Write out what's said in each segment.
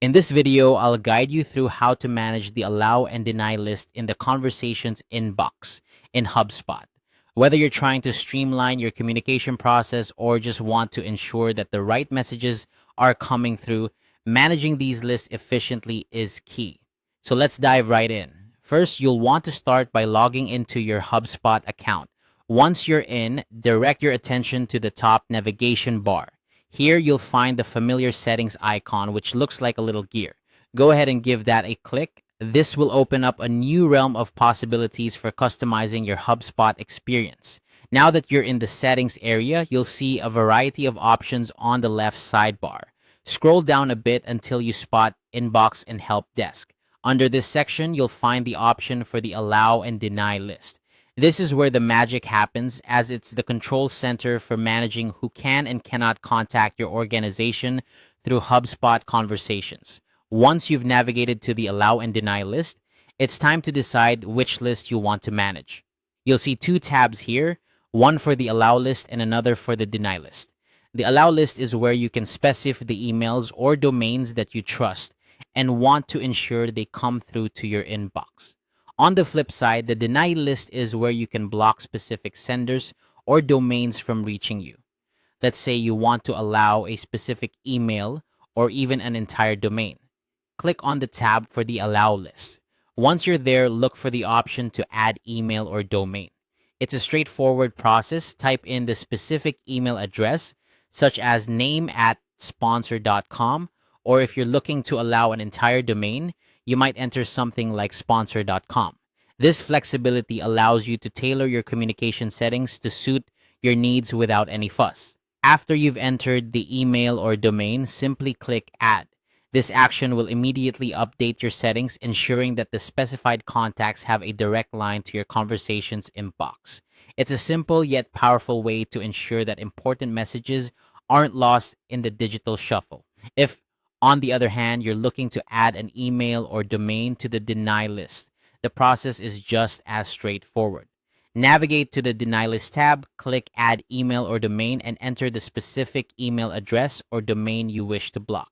In this video, I'll guide you through how to manage the allow and deny list in the conversations inbox in HubSpot. Whether you're trying to streamline your communication process or just want to ensure that the right messages are coming through, managing these lists efficiently is key. So let's dive right in. First, you'll want to start by logging into your HubSpot account. Once you're in, direct your attention to the top navigation bar. Here, you'll find the familiar settings icon, which looks like a little gear. Go ahead and give that a click. This will open up a new realm of possibilities for customizing your HubSpot experience. Now that you're in the settings area, you'll see a variety of options on the left sidebar. Scroll down a bit until you spot Inbox and Help Desk. Under this section, you'll find the option for the allow and deny list. This is where the magic happens, as it's the control center for managing who can and cannot contact your organization through HubSpot conversations. Once you've navigated to the allow and deny list, it's time to decide which list you want to manage. You'll see two tabs here, one for the allow list and another for the deny list. The allow list is where you can specify the emails or domains that you trust and want to ensure they come through to your inbox. On the flip side, the deny list is where you can block specific senders or domains from reaching you. Let's say you want to allow a specific email or even an entire domain. Click on the tab for the allow list. Once you're there, look for the option to add email or domain. It's a straightforward process. Type in the specific email address, such as name@sponsor.com, or if you're looking to allow an entire domain, you might enter something like sponsor.com. This flexibility allows you to tailor your communication settings to suit your needs without any fuss. After you've entered the email or domain, simply click Add. This action will immediately update your settings, ensuring that the specified contacts have a direct line to your conversations inbox. It's a simple yet powerful way to ensure that important messages aren't lost in the digital shuffle. If, on the other hand, you're looking to add an email or domain to the deny list, the process is just as straightforward. Navigate to the deny list tab, click Add Email or Domain, and enter the specific email address or domain you wish to block.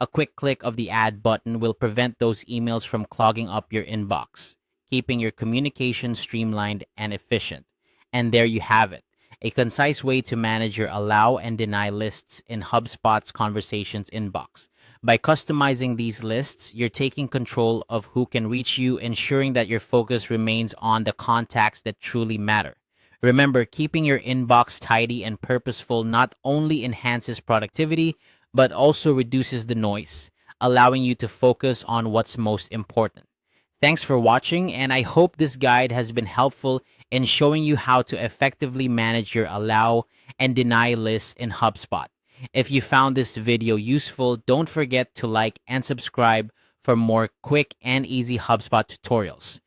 A quick click of the Add button will prevent those emails from clogging up your inbox, keeping your communication streamlined and efficient. And there you have it, a concise way to manage your allow and deny lists in HubSpot's conversations inbox. By customizing these lists, you're taking control of who can reach you, ensuring that your focus remains on the contacts that truly matter. Remember, keeping your inbox tidy and purposeful not only enhances productivity, but also reduces the noise, allowing you to focus on what's most important. Thanks for watching, and I hope this guide has been helpful in showing you how to effectively manage your allow and deny lists in HubSpot. If you found this video useful, don't forget to like and subscribe for more quick and easy HubSpot tutorials.